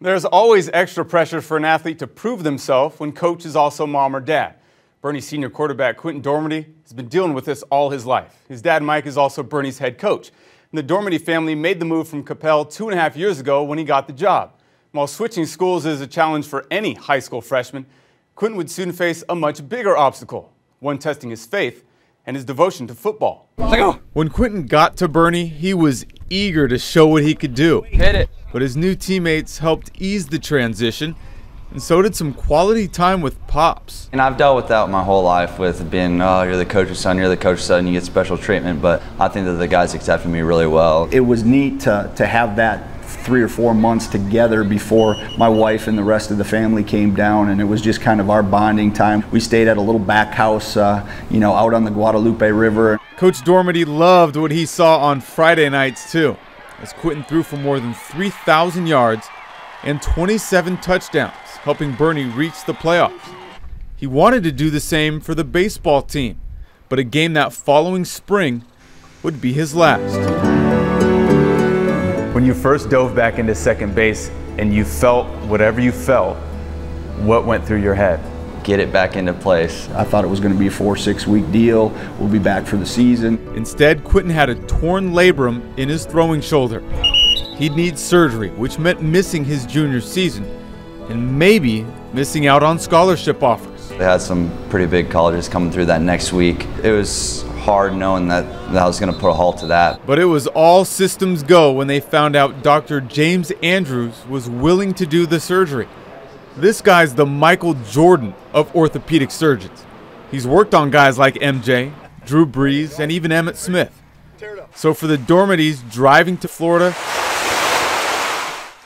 There's always extra pressure for an athlete to prove themselves when coach is also mom or dad. Bernie's senior quarterback, Quinten Dormady, has been dealing with this all his life. His dad, Mike, is also Bernie's head coach. And the Dormady family made the move from Capel 2.5 years ago when he got the job. While switching schools is a challenge for any high school freshman, Quinten would soon face a much bigger obstacle, one testing his faith and his devotion to football. When Quinten got to Bernie, he was eager to show what he could do. Hit it. But his new teammates helped ease the transition, and so did some quality time with Pops. And I've dealt with that my whole life, with being, oh, you're the coach's son, you get special treatment, but I think that the guys accepted me really well. It was neat to have that 3 or 4 months together before my wife and the rest of the family came down, and it was just kind of our bonding time. We stayed at a little back house, out on the Guadalupe River. Coach Dormady loved what he saw on Friday nights too, as Quinten threw for more than 3,000 yards and 27 touchdowns, helping Bernie reach the playoffs. He wanted to do the same for the baseball team, but a game that following spring would be his last. When you first dove back into second base and you felt whatever you felt, what went through your head? Get it back into place. I thought it was going to be a 4-6 week deal. We'll be back for the season. Instead, Quinten had a torn labrum in his throwing shoulder. He'd need surgery, which meant missing his junior season and maybe missing out on scholarship offers. They had some pretty big colleges coming through that next week. It was hard knowing that I was going to put a halt to that. But it was all systems go when they found out Dr. James Andrews was willing to do the surgery. This guy's the Michael Jordan of orthopedic surgeons. He's worked on guys like MJ, Drew Brees, and even Emmitt Smith. So for the Dormadys, driving to Florida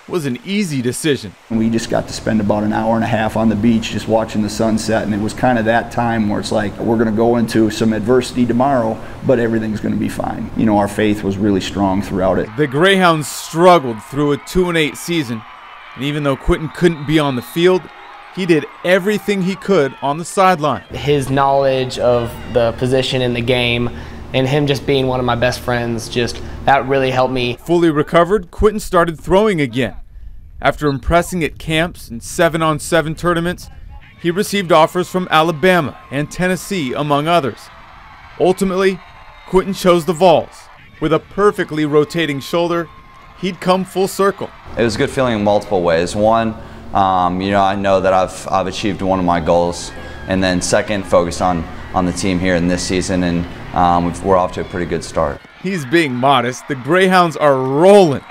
was an easy decision. We just got to spend about an hour and a half on the beach just watching the sunset, and it was kind of that time where it's like, we're going to go into some adversity tomorrow, but everything's going to be fine. Our faith was really strong throughout it. The Greyhounds struggled through a 2-8 season, and even though Quinten couldn't be on the field, he did everything he could on the sideline. His knowledge of the position in the game and him just being one of my best friends, that really helped me. Fully recovered, Quinten started throwing again. After impressing at camps and 7-on-7 tournaments, he received offers from Alabama and Tennessee, among others. Ultimately, Quinten chose the Vols. With a perfectly rotating shoulder, he'd come full circle. It was a good feeling in multiple ways. One, I know that I've achieved one of my goals, and then second, focused on the team here in this season, and we're off to a pretty good start. He's being modest. The Greyhounds are rolling.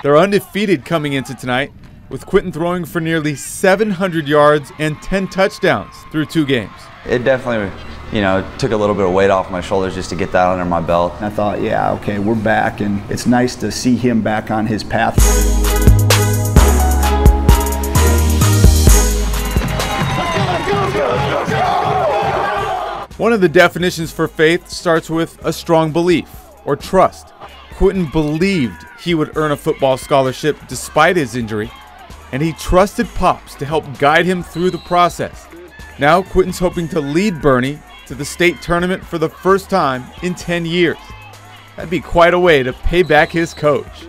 They're undefeated coming into tonight, with Quinten throwing for nearly 700 yards and 10 touchdowns through 2 games. It definitely, took a little bit of weight off my shoulders just to get that under my belt. I thought, yeah, okay, we're back, and it's nice to see him back on his path. One of the definitions for faith starts with a strong belief or trust. Quinten believed he would earn a football scholarship despite his injury, and he trusted Pops to help guide him through the process. Now Quinten's hoping to lead Bernie to the state tournament for the first time in 10 years. That'd be quite a way to pay back his coach.